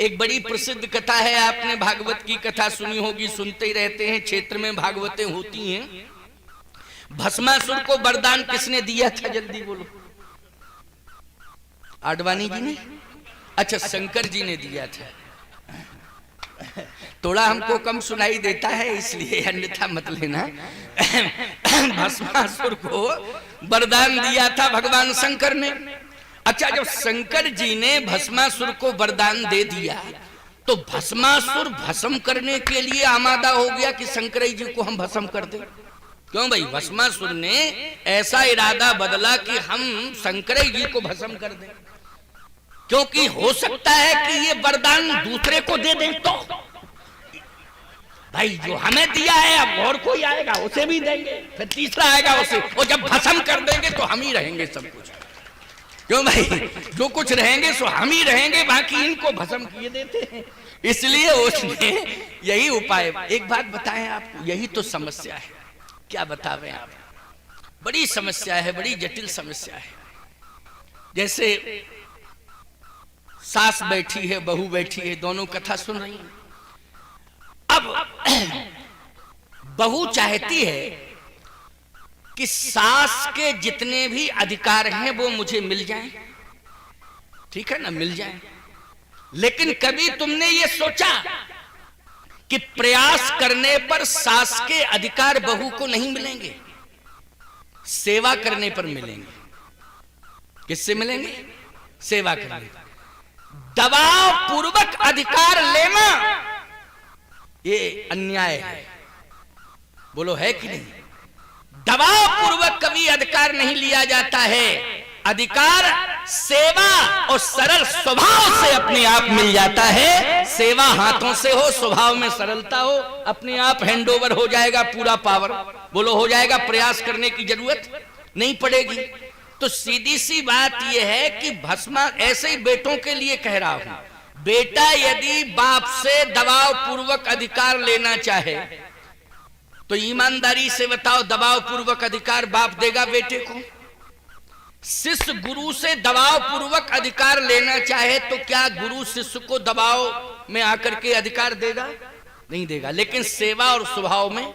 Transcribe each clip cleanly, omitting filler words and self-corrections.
एक बड़ी प्रसिद्ध कथा है, आपने भागवत की कथा सुनी होगी, सुनते ही रहते हैं, क्षेत्र में भागवतें होती हैं। भस्मासुर को वरदान किसने दिया था, जल्दी बोलो। आडवाणी जी ने? अच्छा, शंकर जी ने दिया था। थोड़ा हमको कम सुनाई देता है इसलिए, अन्यथा मत लेना। भस्मासुर को वरदान दिया था भगवान शंकर ने। अच्छा, जब शंकर जी ने भस्मासुर को वरदान दे दिया तो भस्मासुर भस्म करने के लिए आमादा हो गया कि शंकर जी को हम भस्म कर दें। क्यों भाई? भस्मासुर ने ऐसा इरादा बदला कि हम शंकर जी को भस्म कर दें, क्योंकि हो सकता है कि ये वरदान दूसरे को दे दें तो भाई जो हमें दिया है अब और कोई आएगा उसे भी देंगे, फिर तीसरा आएगा उसे, और जब भस्म कर देंगे तो हम ही रहेंगे सब कुछ। क्यों भाई? जो कुछ रहेंगे सो हम ही रहेंगे, बाकी इनको भस्म किए देते हैं। इसलिए उसने यही उपाय। एक बात बताएं आपको, यही तो समस्या है। क्या बतावें आप? बड़ी समस्या है, बड़ी जटिल समस्या है। जैसे सास बैठी है, बहू बैठी है, दोनों कथा सुन रही हैं। अब बहू चाहती है कि सास के जितने भी अधिकार हैं वो मुझे मिल जाएं, ठीक है ना, मिल जाएं। लेकिन कभी तुमने ये सोचा कि प्रयास करने पर सास के अधिकार बहू को नहीं मिलेंगे, सेवा करने पर मिलेंगे। किससे मिलेंगे? सेवा करने। दबाव पूर्वक अधिकार लेना ये अन्याय है, बोलो है कि नहीं? दबाव पूर्वक कभी अधिकार नहीं लिया जाता है। अधिकार सेवा और सरल स्वभाव से अपने आप मिल जाता है। सेवा हाथों से हो, स्वभाव में सरलता हो, अपने आप हैंडओवर हो जाएगा पूरा पावर, बोलो हो जाएगा। प्रयास करने की जरूरत नहीं पड़ेगी। तो सीधी सी बात यह है कि भस्मा, ऐसे ही बेटों के लिए कह रहा हूं, बेटा यदि बाप से दबाव पूर्वक अधिकार लेना चाहे तो ईमानदारी से बताओ, दबाव पूर्वक अधिकार बाप देगा बेटे को? शिष्य गुरु से दबाव पूर्वक अधिकार लेना चाहे तो क्या गुरु शिष्य को दबाव में आकर के अधिकार देगा? नहीं देगा। लेकिन सेवा और स्वभाव में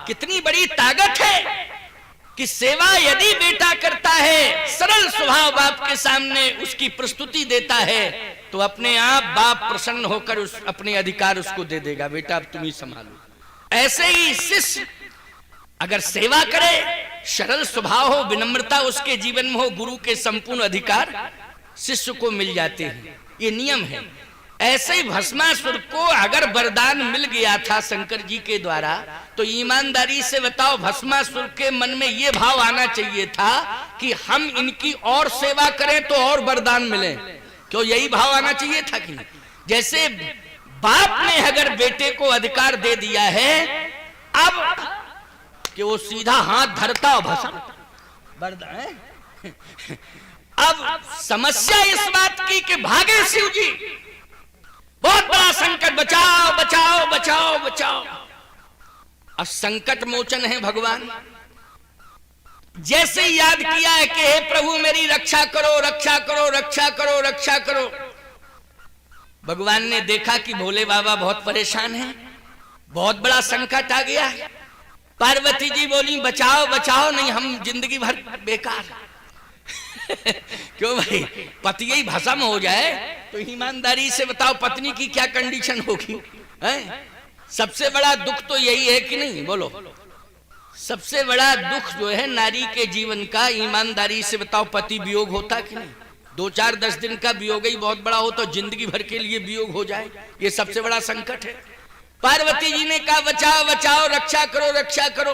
कितनी बड़ी ताकत है कि सेवा यदि बेटा करता है, सरल स्वभाव बाप के सामने उसकी प्रस्तुति देता है, तो अपने आप बाप प्रसन्न होकर अपने अधिकार उसको दे देगा, बेटा अब तुम ही संभालो। ऐसे ही शिष्य अगर सेवा करे, सरल स्वभाव हो, विनम्रता उसके जीवन में हो, गुरु के संपूर्ण अधिकार शिष्य को मिल जाते हैं। ये नियम है। ऐसे ही भस्मासुर को अगर वरदान मिल गया था शंकर जी के द्वारा, तो ईमानदारी से बताओ, भस्मासुर के मन में यह भाव आना चाहिए था कि हम इनकी और सेवा करें तो और वरदान मिले। क्यों? यही भाव आना चाहिए था कि नहीं? जैसे बाप ने अगर बेटे को अधिकार दे दिया है, अब कि वो सीधा हाथ धरता और भस्म वरदान। अब समस्या इस बात की कि भागे शिव जी, बहुत बड़ा संकट, बचाओ बचाओ बचाओ बचाओ। अब संकट मोचन है भगवान। जैसे याद किया है कि हे प्रभु मेरी रक्षा करो रक्षा करो रक्षा करो रक्षा करो, भगवान ने देखा कि भोले बाबा बहुत परेशान हैं, बहुत बड़ा संकट आ गया। पार्वती जी बोली बचाओ बचाओ, नहीं हम जिंदगी भर बेकार। क्यों भाई? पति ही भस्म हो जाए तो ईमानदारी से बताओ पत्नी की क्या कंडीशन होगी? सबसे बड़ा दुख तो यही है कि नहीं, बोलो? सबसे बड़ा दुख जो है नारी के जीवन का, ईमानदारी से बताओ पति वियोग होता कि नहीं? 2-4-10 दिन का वियोग ही बहुत बड़ा हो, तो जिंदगी भर के लिए वियोग हो जाए, ये सबसे बड़ा संकट है। पार्वती जी ने कहा बचाओ बचाओ, रक्षा करो रक्षा करो।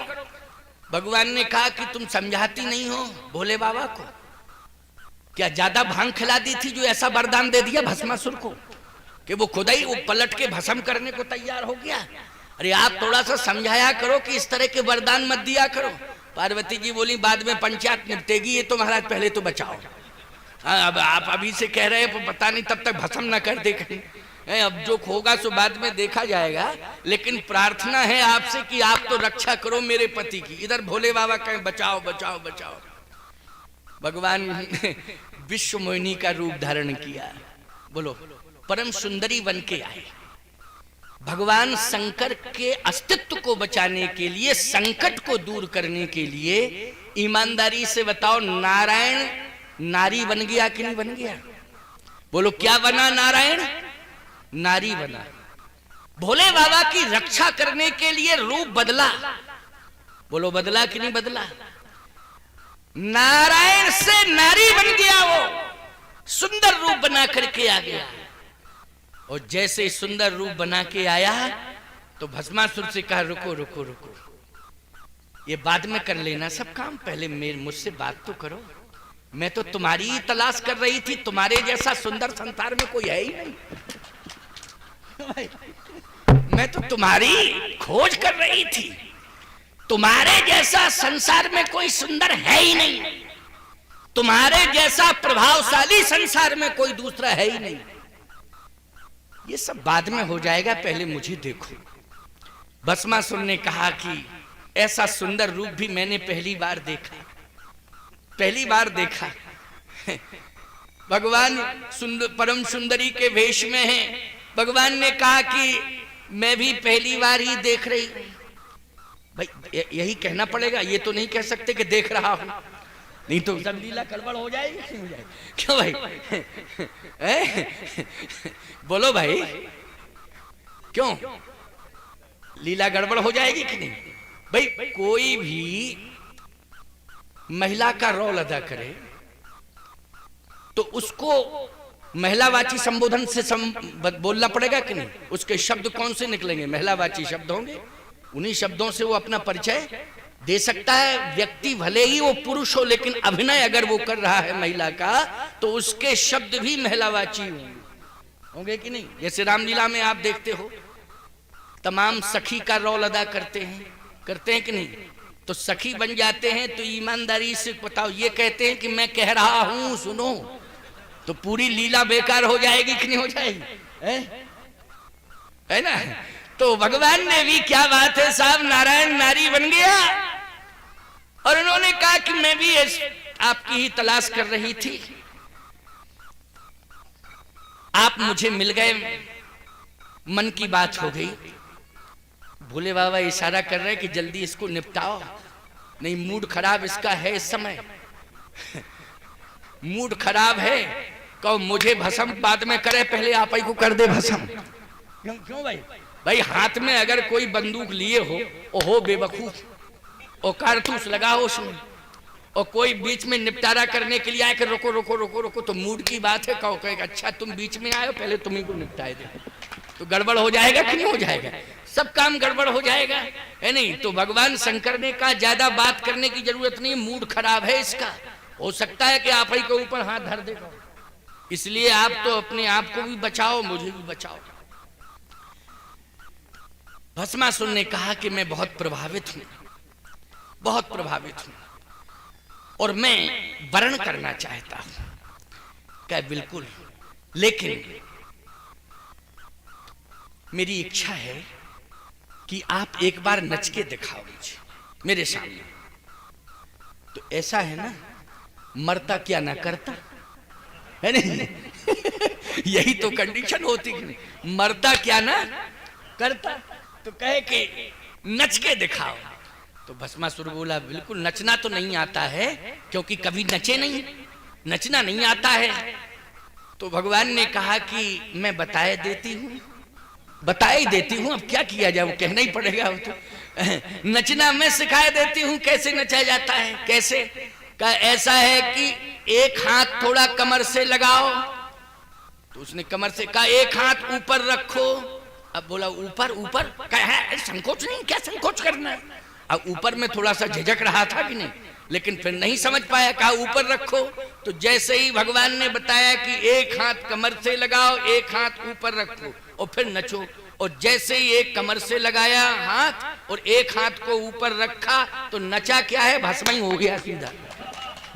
भगवान ने कहा कि तुम समझाती नहीं हो भोले बाबा को? क्या ज्यादा भांग खिला दी थी जो ऐसा वरदान दे दिया भस्मासुर को कि वो खुद ही वो पलट के भस्म करने को तैयार हो गया? अरे आप थोड़ा सा समझाया करो कि इस तरह के वरदान मत दिया करो। पार्वती जी बोली बाद में पंचायत निपटेगी, ये तो महाराज पहले तो बचाओ। अब आप अभी से कह रहे हैं, पता नहीं तब तक भस्म ना कर दे कहीं। अब जो होगा सो बाद में देखा जाएगा, लेकिन प्रार्थना है आपसे कि आप तो रक्षा करो मेरे पति की। इधर भोले बाबा कहें बचाओ बचाओ बचाओ। भगवान विश्व मोहिनी का रूप धारण किया। बोलो, परम सुंदरी बन के आए। भगवान शंकर के अस्तित्व को बचाने के लिए, संकट को दूर करने के लिए, ईमानदारी से बताओ, नारायण नारी बन गया कि नहीं बन गया? बोलो, क्या बना? नारायण नारी बना। भोले बाबा की रक्षा करने के लिए रूप बदला। बोलो, बदला कि नहीं बदला? नारायण से नारी बन गया, वो सुंदर रूप बना करके आ गया। और जैसे सुंदर रूप बना के आया तो भस्मासुर से कहा, रुको रुको रुको, ये बाद में कर लेना सब काम, पहले मुझसे बात तो करो। मैं तो तुम्हारी ही तलाश कर रही थी, तुम्हारे जैसा सुंदर संसार में कोई है ही नहीं। मैं तो तुम्हारी खोज कर रही थी, तुम्हारे जैसा संसार में कोई सुंदर है ही नहीं, तुम्हारे जैसा प्रभावशाली संसार में कोई दूसरा है ही नहीं। ये सब बाद में हो जाएगा, पहले मुझे देखो। भस्मासुर ने कहा कि ऐसा सुंदर रूप भी मैंने पहली बार देखा, पहली बार देखा। भगवान परम सुंदरी के वेश में हैं। भगवान ने कहा कि मैं भी पहली बार ही देख रही। भाई यही कहना पड़ेगा, ये तो नहीं कह सकते कि देख रहा हूं, नहीं तो सब लीला गड़बड़ हो जाएगी। नहीं हो जाएगी? क्यों भाई? बोलो भाई, क्यों लीला गड़बड़ हो जाएगी कि नहीं? भाई कोई भी महिला का रोल अदा करे तो उसको महिलावाची संबोधन से बोलना पड़ेगा कि नहीं? उसके शब्द कौन से निकलेंगे? महिलावाची शब्द होंगे। उन्हीं शब्दों से वो अपना परिचय दे सकता है। व्यक्ति भले ही वो पुरुष हो, लेकिन अभिनय अगर वो कर रहा है महिला का, तो उसके शब्द भी महिलावाची होंगे कि नहीं? जैसे रामलीला में आप देखते हो, तमाम सखी का रोल अदा करते हैं कि नहीं? तो सखी बन जाते हैं तो ईमानदारी से बताओ, ये कहते हैं कि मैं कह रहा हूं सुनो, तो पूरी लीला बेकार हो जाएगी कि नहीं हो जाएगी? है ना? तो भगवान ने भी, क्या बात है साहब, नारायण नारी बन गया। और उन्होंने कहा कि मैं भी आपकी ही तलाश कर रही थी, आप मुझे मिल गए, मन की बात हो गई। भोले बाबा इशारा कर रहे कि जल्दी इसको निपटाओ, नहीं मूड खराब इसका है इस समय। मूड खराब है, कहो मुझे भस्म बाद में करे, पहले आप ही को कर दे भस्म। क्यों भाई? भाई हाथ में अगर कोई बंदूक लिए हो, ओहो बेवकूफ, और कारतूस लगा हो उसमें, और कोई बीच में निपटारा करने के लिए आए कि रोको रोको रोको रोको, तो मूड की बात है। कहो कहेगा अच्छा तुम बीच में आए, पहले तुम्ही को निपटाए दे, तो गड़बड़ हो जाएगा कि नहीं हो जाएगा? सब काम गड़बड़ हो जाएगा, है नहीं? तो भगवान शंकर ने कहा ज्यादा बात करने की जरूरत नहीं, मूड खराब है इसका, हो सकता है कि आप ही के ऊपर हाथ धर देगा, इसलिए आप तो अपने आप को भी बचाओ, मुझे भी बचाओ। भस्मासुर ने कहा कि मैं बहुत प्रभावित हूं, बहुत प्रभावित हूं, और मैं वर्ण करना चाहता हूं। क्या? बिल्कुल, लेकिन मेरी इच्छा है कि आप एक बार नच के दिखाओ मुझे मेरे सामने। तो ऐसा है ना, मरता क्या ना करता, है नहीं? यही तो कंडीशन होती कि नहीं, मरता क्या ना करता। तो कहे कि नच के दिखाओ। तो भस्मासुर बोला बिल्कुल नचना तो नहीं आता है, क्योंकि कभी नचे नहीं, नचना नहीं आता है। तो भगवान ने कहा कि मैं बताए देती हूँ, बता ही देती हूँ, अब क्या किया जाए, वो कहना ही पड़ेगा। तो नचना मैं सिखाए देती हूँ, कैसे नचा जाता है, कैसे? का ऐसा है कि एक हाथ थोड़ा कमर से लगाओ, तो उसने कमर से कहा एक हाथ ऊपर रखो। अब बोला ऊपर ऊपर, कहा संकोच नहीं, क्या संकोच करना है? अब ऊपर में थोड़ा सा झिझक रहा था कि नहीं, लेकिन फिर नहीं समझ पाया, कहा ऊपर रखो। तो जैसे ही भगवान ने बताया कि एक हाथ कमर से लगाओ, एक हाथ ऊपर रखो और फिर नचो, और जैसे ही एक कमर से लगाया हाथ और एक हाथ को ऊपर रखा, तो नचा क्या है, भस्म ही हो गया सीधा।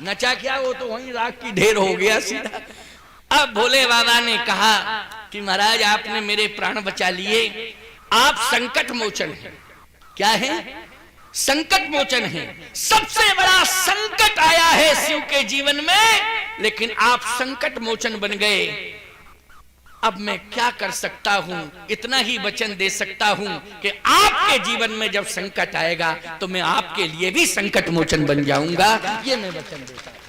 नचा क्या, वो तो वहीं राख की ढेर हो गया सीधा। अब भोले बाबा ने कहा कि महाराज आपने मेरे प्राण बचा लिए, आप संकट मोचन हैं। क्या है? संकट मोचन है। सबसे बड़ा संकट आया है शिव के जीवन में, लेकिन आप संकट मोचन बन गए। अब मैं क्या कर सकता हूं, इतना ही वचन दे सकता हूं कि आपके जीवन में जब संकट आएगा तो मैं आपके लिए भी संकट मोचन बन जाऊंगा, ये मैं वचन देता हूं।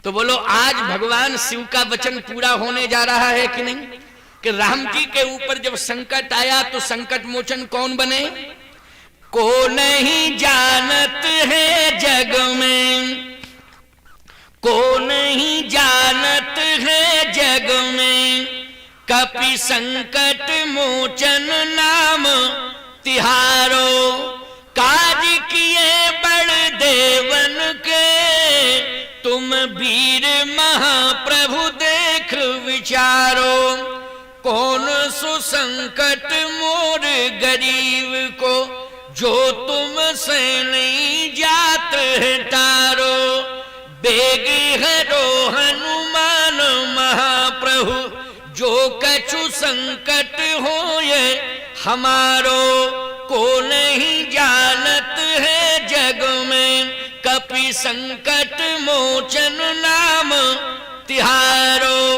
तो बोलो आज भगवान शिव का वचन पूरा होने जा रहा है कि नहीं, कि राम जी के ऊपर जब संकट आया तो संकट मोचन कौन बने? को नहीं जानत है जग में, को नहीं जानत है जग में, कपि संकट मोचन नाम तिहारो। काज किए बड़ देवन के, तुम वीर महाप्रभु देख विचारो। कौन सु संकट मोर गरीब को, जो तुम से नहीं जात है तारो। बेग हरो हनुमान महाप्रभु, जो कछु संकट होए हमारो। को नहीं जानत है जग में, कपि संकट मोचन नाम तिहारो।